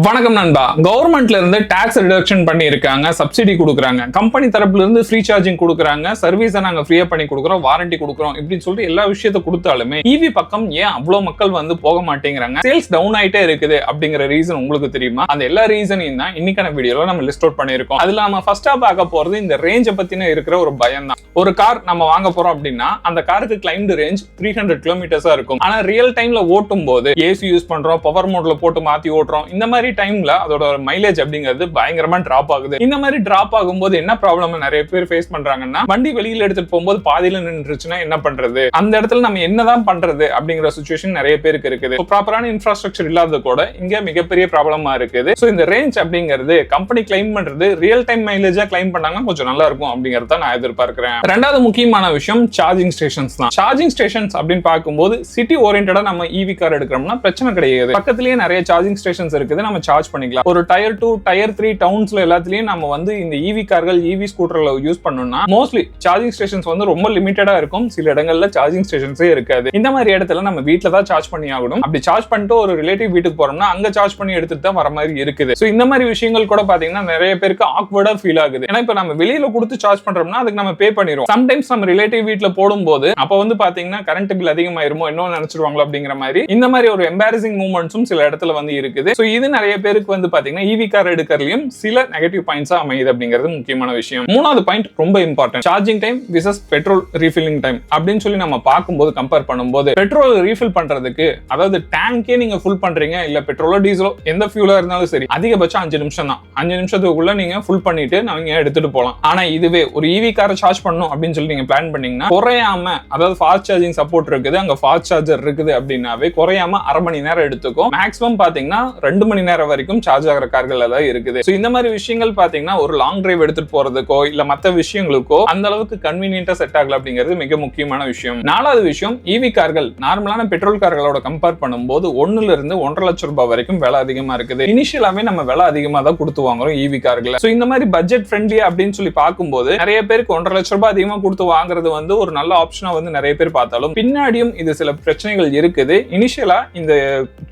வணக்கம் நண்பா. கவர்மெண்ட்ல இருந்து டாக்ஸ் ரிடக்ஷன் பண்ணி இருக்காங்க, சப்சிடி கொடுக்குறாங்க, கம்பெனி தரப்புல இருந்து ஃப்ரீ சார்ஜிங் கொடுக்குறாங்க, சர்வீஸை நாங்க ஃப்ரீயா பண்ணி கொடுக்குறோம், வாரண்டி கொடுக்குறோம் இப்படின்னு சொல்லிட்டு எல்லா விஷயத்தை கொடுத்தாலுமே ஈவி பக்கம் ஏன் அவ்வளவு மக்கள் வந்து போக மாட்டேங்கிறாங்க? சேல்ஸ் டவுன் ஆயிட்டே இருக்குது அப்படிங்கிற ரீசன் உங்களுக்கு தெரியுமா? அந்த எல்லா ரீசனையும் தான் இன்னைக்கான வீடியோல நம்ம லிஸ்ட் அவுட் பண்ணிருக்கோம். அதுல நம்ம ஃபர்ஸ்டா பார்க்க போறது இந்த ரேஞ்சை பத்தின இருக்கிற ஒரு பயம் தான். ஒரு கார் நம்ம வாங்க போறோம் அப்படின்னா அந்த காருக்கு கிளைம்டு ரேஞ்ச் 300 கிலோமீட்டர்ஸா இருக்கும். ஆனா ரியல் டைம்ல ஓட்டும் போது ஏசி யூஸ் பண்றோம், பவர் மோட்ல போட்டு மாத்தி ஓட்டுறோம், இந்த மாதிரி டைம்ல அதோட மைலேஜ் அப்படிங்கிறது பயங்கரமா டிராப் ஆகுது. இந்த மாதிரி டிராப் ஆகும்போது என்ன ப்ராப்ளம் நிறைய பேர் ஃபேஸ் பண்றாங்கன்னா, வண்டி வெளியில எடுத்துட்டு போகும்போது பாதியில நின்றுச்சுன்னா என்ன பண்றது, அந்த இடத்துல நம்ம என்னதான் பண்றது அப்படிங்கிற சிச்சுவேஷன் நிறைய பேருக்கு இருக்குது. ப்ராப்பரான இன்ஃப்ராஸ்ட்ரக்சர் இல்லாத கூட இங்க மிகப்பெரிய ப்ராப்ளமா இருக்குது. சோ இந்த ரேஞ்ச் அப்படிங்கிறது கம்பெனி கிளைம் பண்றது ரியல் டைம் மைலேஜா கிளைம் பண்ணாங்கன்னா கொஞ்சம் நல்லா இருக்கும் அப்படிங்கறத நான் எதிர்பார்க்கிறேன். ரெண்டாவது முக்கியமான விஷயம் சார்ஜிங் ஸ்டேஷன்ஸ் தான். சார்ஜிங் ஸ்டேஷன்ஸ் அப்படின்னு பார்க்கும்போது சிட்டி ஓரியன்டா நம்ம ஈவி கார் எடுக்கிறோம்னா பிரச்சனை கிடையாது. பக்கத்திலேயே நிறைய சார்ஜிங் ஸ்டேஷன்ஸ் இருக்குது, நம்ம சார்ஜ் பண்ணிக்கலாம். ஒரு டயர் 2 டயர் 3 டவுன்ஸ்ல எல்லாத்துலயும் நம்ம வந்து இந்த ஈவி கார்கள் ஈவி ஸ்கூட்டர்ல யூஸ் பண்ணோம்னா மோஸ்ட்லி சார்ஜிங் ஸ்டேஷன்ஸ் வந்து ரொம்ப லிமிட்டடா இருக்கும். சில இடங்கள்ல சார்ஜிங் ஸ்டேஷன்ஸே இருக்காது. இந்த மாதிரி இடத்துல நம்ம வீட்ல தான் சார்ஜ் பண்ணி ஆகணும். அப்படி சார்ஜ் பண்ணிட்டு ஒரு ரிலேட்டிவ் வீட்டுக்கு போறோம்னா அங்க சார்ஜ் பண்ணி எடுத்துட்டு தான் வர மாதிரி இருக்குது. சோ இந்த மாதிரி விஷயங்கள் கூட பாத்தீங்கன்னா நிறைய பேருக்கு ஆக்வர்டா ஃபீல் ஆகுது. ஏன்னா இப்ப நம்ம வெளியில கொடுத்து சார்ஜ் பண்றோம்னா அதுக்கு நம்ம பே பண்ணிடுவோம். சம்டைம்ஸ் நம்ம ரிலேட்டிவ் வீட்ல போடும்போது அப்ப வந்து பாத்தீங்கன்னா கரண்ட் பில் அதிகமாயிருமோ இன்னும் நினைச்சிருவாங்களோ அப்படிங்கிற மாதிரி இந்த மாதிரி ஒரு எம்பாரசிங் மூமெண்ட்ஸும் சில இடத்துல வந்து இருக்குது. சோ இது நிறைய பேருக்கு வந்து பாத்தீங்கன்னா ஈவி கார் எடுக்கிறதுலயும் சில நெகட்டிவ் பாயிண்ட்ஸா அமையுது அப்படிங்கிறது முக்கியமான விஷயம். மூணாவது பாயிண்ட் ரொம்ப important, charging time versus petrol refilling time அப்படின்னு சொல்லி நம்ம பார்க்கும்போது கம்பேர் பண்ணும்போது பெட்ரோல் ரீஃபில் பண்றதுக்கு, அதாவது டேங்கே நீங்க ஃபுல் பண்றீங்க இல்ல பெட்ரோலோ டீசலோ எந்த ஃபியூலா இருந்தாலும் சரி, அதிகபட்சம் 5 நிமிஷம் தான். 5 நிமிஷத்துக்குள்ள நீங்க ஃபுல் பண்ணிட்டு நீங்க எடுத்துட்டு போகலாம். ஆனா இதுவே ஒரு ஈவி காரை சார்ஜ் பண்ணணும் அப்படின்னு சொல்லி நீங்க பிளான் பண்ணீங்கன்னா குறையாம, அதாவது ஃபாஸ்ட் சார்ஜிங் சப்போர்ட் இருக்குது, அங்க ஃபாஸ்ட் சார்ஜர் இருக்குது அப்படின்னாவே குறையாம அரை மணி நேரம் எடுத்துக்கும். மேக்ஸிமம் பாத்தீங்கன்னா 2 மணி நேரம் வரைக்கும் சார்ஜ் ஆகிற கார்கள் எல்லாம் இருக்குது. சோ இந்த மாதிரி விஷயங்கள் பாத்தீங்கன்னா ஒரு லாங் டிரைவ் எடுத்துட்டு போறதுக்கோ இல்ல மத்த விஷயங்களுக்கோ அந்த அளவுக்கு கன்வீனியன்ட்டா செட் ஆகல அப்படிங்கிறது மிக முக்கியமான விஷயம். நாலாவது விஷயம், ஈவி கார்கள் நார்மலான பெட்ரோல் கார்களோட கம்பேர் பண்ணும்போது 1 இருந்து 1.5 லட்சம் ரூபாய் வரைக்கும் விலை அதிகமா இருக்குது. இனிஷியலாவே நம்ம விலை அதிகமா தான் கொடுத்து வாங்குறோம் ஈவி கார்களை. சோ இந்த மாதிரி பட்ஜெட் ஃப்ரெண்ட்லி அப்படின்னு சொல்லி பார்க்கும்போது நிறைய பேருக்கு 1.5 லட்சம் ரூபாய் அதிகமா கொடுத்து வாங்குறது வந்து ஒரு நல்ல ஆப்ஷனா வந்து நிறைய பேர் பார்த்தாலும் பின்னாடியும் இது சில பிரச்சனைகள் இருக்குது. இனிஷியலா இந்த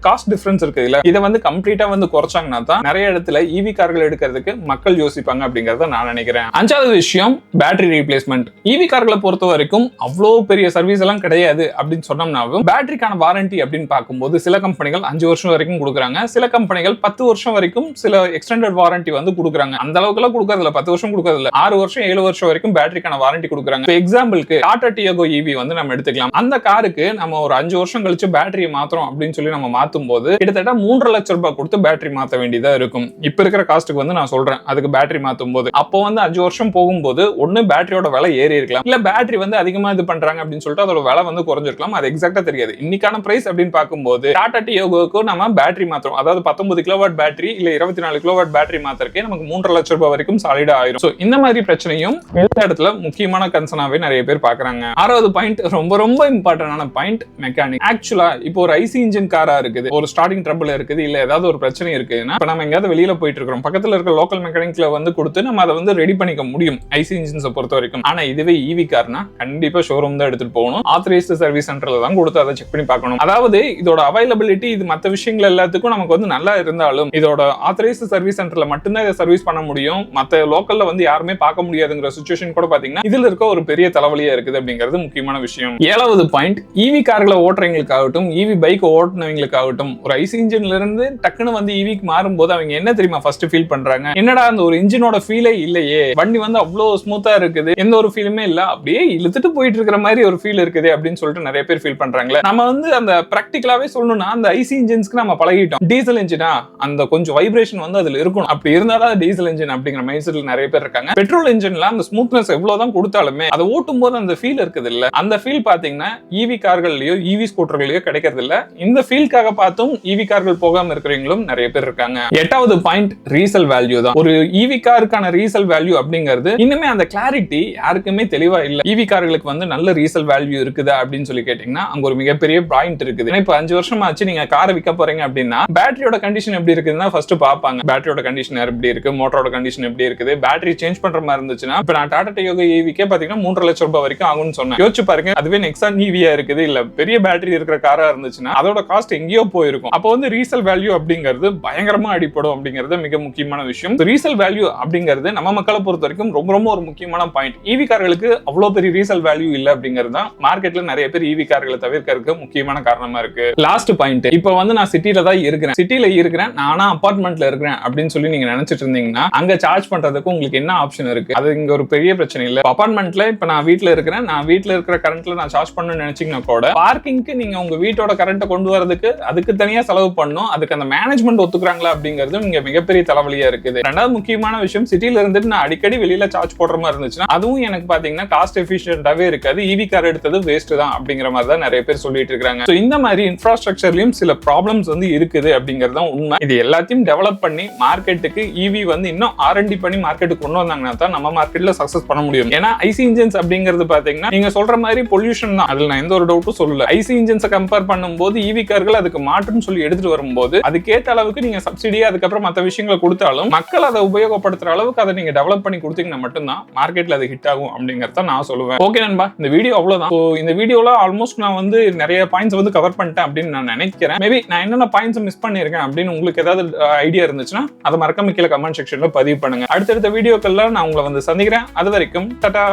காஸ்ட் டிஃபரன்ஸ் இருக்கு இல்ல, இதை வந்து கம்ப்ளீட்டா வந்து குறைச்சாங்கன்னா தான் நிறைய இடத்துல ஈவி கார்கள் எடுக்கிறதுக்கு மக்கள் யோசிப்பாங்க அப்படிங்கறத நான் நினைக்கிறேன். அஞ்சாவது விஷயம், பேட்டரி ரீப்ளேஸ்மெண்ட். ஈவி கார்களை பொறுத்த வரைக்கும் அவ்வளோ பெரிய சர்வீஸ் எல்லாம் கிடையாது அப்படின்னு சொன்னோம்னாலும் பேட்டரிக்கான வாரண்டி அப்படின்னு பார்க்கும்போது சில கம்பெனிகள் 5 வருஷம் வரைக்கும் கொடுக்குறாங்க, சில கம்பெனிகள் 10 வருஷம் வரைக்கும் சில எக்ஸ்டெண்டட் வாரண்டி வந்து கொடுக்குறாங்க. அந்த அளவுக்கு எல்லாம் கொடுக்கறதுல 10 வருஷம் கொடுக்கறதுல 6 வருஷம் 7 வருஷம் வரைக்கும் பேட்டரிக்கான வாரண்டி கொடுக்குறாங்க. எக்ஸாம்பிளுக்கு டாடா டியாகோ ஈவி வந்து நம்ம எடுத்துக்கலாம். அந்த காருக்கு நம்ம ஒரு 5 வருஷம் கழிச்சு பேட்டரியை மாத்திரம் அப்படின்னு சொல்லி நம்ம மாத்தும் போது கிட்டத்தட்ட 3.5 லட்சம் ரூபாய் கொடுத்து பேட்டரி மாத்த வேண்டியதா இருக்கும். இப்ப இருக்கிற காஸ்ட்டுக்கு வந்து நான் சொல்றேன், அதுக்கு பேட்டரி மாத்தும் போது அப்போ வந்து 5 வருஷம் போகும்போது ஒன்னு பேட்டரியோட விலை ஏறி இருக்கலாம், இல்ல பேட்டரி வந்து அதிகமா இது பண்றாங்க அப்படின்னு சொல்லிட்டு அதோட விலை வந்து குறைஞ்சிருக்கலாம். அது எக்ஸாக்டா தெரியாது. இன்னைக்கான பிரைஸ் அப்படின்னு பார்க்கும்போது டாடா டியாகோக்கு நம்ம பேட்டரி மாத்திரம், அதாவது 19 கிலோவாட் பேட்டரி இல்ல 24 கிலோவாட் பேட்டரி மாத்திரக்கே நமக்கு 3.5 லட்சம் ரூபாய் வரைக்கும் சாலிடா ஆயிரும். சோ இந்த மாதிரி பிரச்சனையும் இந்த இடத்துல முக்கியமான கன்சர்னாவே நிறைய பேர் பாக்குறாங்க. ஆறாவது பாயிண்ட் ரொம்ப ரொம்ப இம்பார்ட்டன்டான பாயிண்ட், மெக்கானிக். ஆக்சுவலா இப்போ ஒரு ஐசி இன்ஜின் காரா இருக்குது, ஒரு ஸ்டார்டிங் ட்ரபிள் இருக்குது, இல்ல ஏதாவது ஒரு பிரச்சனை இருக்குன்னா இப்ப நம்ம எங்கயாவது வெளியில போயிட்டு இருக்கோம், பக்கத்துல இருக்க லோக்கல் மெக்கானிக்ல வந்து கொடுத்து நம்ம அதை வந்து ரெடி பண்ணிக்க முடியும் ஐசி இன்ஜின்ஸை பொறுத்த வரைக்கும். ஆனா இதுவே ஈவி கார்னா கண்டிப்பா ஷோரூம் தான் எடுத்துட்டு போகணும், ஆத்தரைஸ்டு சர்வீஸ் சென்டர்ல தான் கொடுத்து அதை செக் பண்ணி பார்க்கணும். அதாவது இதோட அவைலபிலிட்டி இது மற்ற விஷயங்கள் எல்லாத்துக்கும் நமக்கு வந்து நல்லா இருந்தாலும் இதோட ஆத்தரைஸ்டு சர்வீஸ் சென்டர்ல மட்டும்தான் இதை சர்வீஸ் பண்ண முடியும், மற்ற லோக்கல்ல வந்து யாருமே பார்க்க முடியாதுங்கிற சிச்சுவேஷன் கூட பாத்தீங்கன்னா இதுல இருக்க ஒரு பெரிய தலைவலியா இருக்குது அப்படிங்கிறது முக்கியமான விஷயம். ஏழாவது பாயிண்ட், ஈவி கார்களை ஓட்டுறவங்களுக்காகட்டும் ஈவி பைக் ஓட்டுனவங்களுக்காகட்டும் ஒரு ஐசி இன்ஜின்ல இருந்து டக்குன்னு வந்து ஈவிக்கு மாறும்போது அவங்க என்ன தெரியுமா ஃபர்ஸ்ட் ஃபீல் பண்றாங்க, என்னடா அந்த ஒரு இன்ஜினோட ஃபீலே இல்லையே, வண்டி வந்து அவ்வளவு ஸ்மூத்தா இருக்குது, எந்த ஒரு ஃபீலுமே இல்ல, அப்படியே இழுத்துட்டு போயிட்டு இருக்கிற மாதிரி ஒரு ஃபீல் இருக்குது அப்படின்னு சொல்லிட்டு நிறைய பேர் ஃபீல் பண்றாங்களே. நம்ம வந்து அந்த பிராக்டிகலாவே சொல்லணும்னா அந்த ஐசி இன்ஜின்ஸ்க்கு நம்ம பழகிட்டோம். டீசல் இன்ஜினா அந்த கொஞ்சம் வைப்ரேஷன் வந்து அதுல இருக்கணும், அப்படி இருந்தாதான் டீசல் இன்ஜின் அப்படிங்கிற மைண்ட் செட்ல நிறைய பேர் இருக்காங்க. பெட்ரோல் இன்ஜின்ல அந்த ஸ்மூத்னஸ் எவ்வளவுதான் கொடுத்தாலுமே அதை ஓட்டும் போது அந்த ஃபீல் இருக்குது இல்ல, அந்த ஃபீல் பாத்தீங்கன்னா ஈவி கார்கள்லயோ ஈவி ஸ்கூட்டர்களையோ கிடைக்கிறது இல்ல. இந்த ஃபீல்காக பார்த்தும் ஈவி கார்கள் போகாம இருக்கிறவங்களும் நிறைய பேர் இருக்காங்க. எட்டாவது பாயிண்ட், ரீசேல் வேல்யூ தான். ஒரு ஈவி காருக்கான ரீசேல் வேல்யூ அப்படிங்கிறது இன்னுமே அந்த கிளாரிட்டி யாருக்குமே தெளிவா இல்ல. ஈவி கார்களுக்கு வந்து நல்ல ரீசேல் வேல்யூ இருக்குதா அப்படின்னு சொல்லி கேட்டீங்கன்னா அங்க ஒரு மிகப்பெரிய பாயிண்ட் இருக்குது. இப்ப 5 வருஷம் ஆச்சு நீங்க காரை விற்க போறீங்க அப்படின்னா பேட்டரியோட கண்டிஷன் எப்படி இருக்குதுன்னா ஃபர்ஸ்ட் பாப்பாங்க, பேட்டரியோட கண்டிஷன் எப்படி இருக்கு, மோட்டரோட கண்டிஷன் எப்படி இருக்குது, பேட்டரி சேஞ்ச் பண்ற மாதிரி இருந்துச்சுன்னா இப்ப நான் டாடா டியாகோ ஈவிக்கே பாத்தீங்கன்னா 3.5 லட்சம் ரூபாய் வரைக்கும் ஆகும்னு சொன்னேன். யோசிச்சு பாருங்க, அதுவே நெக்ஸான் ஈவியா இருக்குது இல்ல பெரிய பேட்டரி இருக்கிற காரா இருந்துச்சுன்னா அதோட காஸ்ட் எங்கேயோ போயிருக்கும். அப்போ வந்து ரீசேல் வேல்யூ அப்படிங்கிறது அப்படிங்கிறது பயங்கரமா அடிப்படும் அப்படிங்கிறது மிக முக்கியமான விஷயம். ரீசேல் வேல்யூ அப்படிங்கிறது நம்ம மக்களை பொறுத்த வரைக்கும் ரொம்ப ரொம்ப ஒரு முக்கியமான பாயிண்ட். ஈவி கார்களுக்கு அவ்வளவு பெரிய ரீசேல் வேல்யூ இல்ல அப்படிங்கிறது தான் மார்க்கெட்ல நிறைய பேர் ஈவி கார்களை தவிர்க்கிறதுக்கு முக்கியமான காரணமா இருக்கு. லாஸ்ட் பாயிண்ட், இப்ப வந்து நான் சிட்டில தான் இருக்கிறேன், சிட்டில இருக்கிறேன், நானா அபார்ட்மெண்ட்ல இருக்கிறேன் அப்படின்னு சொல்லி நீங்க நினைச்சிட்டு இருந்தீங்கன்னா அங்க சார்ஜ் பண்றதுக்கு உங்களுக்கு என்ன ஆப்ஷன் இருக்கு? அது இங்க ஒரு பெரிய பிரச்சனை இல்ல. அபார்ட்மெண்ட்ல இப்ப நான் வீட்ல இருக்கிறேன், நான் வீட்ல இருக்கிற கரண்ட்ல நான் சார்ஜ் பண்ணணும்னு நினைச்சீங்கன்னா கூட பார்க்கிங்க்கு நீங்க உங்க வீட்டோட கரண்ட்டை கொண்டு வரதுக்கு அதுக்கு தனியா செலவு பண்ணணும். அதுக்கு அந்த மேனேஜ்மெண்ட் ஒத்துக்குறாங்களா அப்படிங்கிறது இங்க மிகப்பெரிய தலைவலியா இருக்குது. ரெண்டாவது முக்கியமான விஷயம், சிட்டில இருந்துட்டு நான் அடிக்கடி வெளியில சார்ஜ் போடுற மாதிரி இருந்துச்சுன்னா அதுவும் எனக்கு பாத்தீங்கன்னா காஸ்ட் எஃபிஷியன்டாவே இருக்காது. ஈவி கார் எடுத்தது வேஸ்ட் தான் அப்படிங்கிற மாதிரி தான் நிறைய பேர் சொல்லிட்டு இருக்காங்க. இந்த மாதிரி இன்ஃப்ராஸ்ட்ரக்சர்லயும் சில ப்ராப்ளம்ஸ் வந்து இருக்குது அப்படிங்கிறது தான் உண்மை. இது எல்லாத்தையும் டெவலப் பண்ணி மார்க்கெட்டுக்கு ஈவி வந்து இன்னும் R&D பண்ணி மார்க்கெட்டுக்கு கொண்டு வந்தாங்கன்னா தான் நம்ம மார்க்கெட்ல சக்சஸ் பண்ண முடியும். ஏன்னா ஐசி இன்ஜின்ஸ் அப்படிங்கிறது பாத்தீங்கன்னா நீங்க சொல்ற மாதிரி பொல்யூஷன் தான், அதுல நான் எந்த ஒரு டவுட்டும் சொல்லல. ஐசி இன்ஜின்ஸை கம்பேர் பண்ணும்போது ஈவி கார்கள் அதுக்கு மாற்றுன்னு சொல்லி எடுத்துட்டு வரும்போது அதுக்கேற்ற அளவுக்கு நீங்க சப்சிடி அதுக்கப்புறம் மற்ற விஷயங்களை கொடுத்தாலும் மக்கள் அதை உபயோகப்படுத்துற அளவுக்கு அதை நீங்க டெவலப் பண்ணி கொடுத்தீங்கன்னா மட்டும்தான் மார்க்கெட்ல அது ஹிட் ஆகும் அப்படிங்கறத நான் சொல்லுவேன். ஓகே நண்பா, இந்த வீடியோ அவ்வளவுதான். இந்த வீடியோல ஆல்மோஸ்ட் நான் வந்து நிறைய பாயிண்ட்ஸ் வந்து கவர் பண்ணிட்டேன் அப்படின்னு நான் நினைக்கிறேன். மேபி நான் என்னென்ன பாயிண்ட்ஸ் மிஸ் பண்ணிருக்கேன் அப்படின்னு உங்களுக்கு ஏதாவது ஐடியா இருந்துச்சுன்னா அதை மறக்காம கீழே கமெண்ட் செக்ஷன்ல பதிவு பண்ணுங்க. அடுத்தடுத்த வீடியோக்கள்ல நான் உங்களை வந்து சந்திக்கிறேன். அது வரைக்கும் டாடா.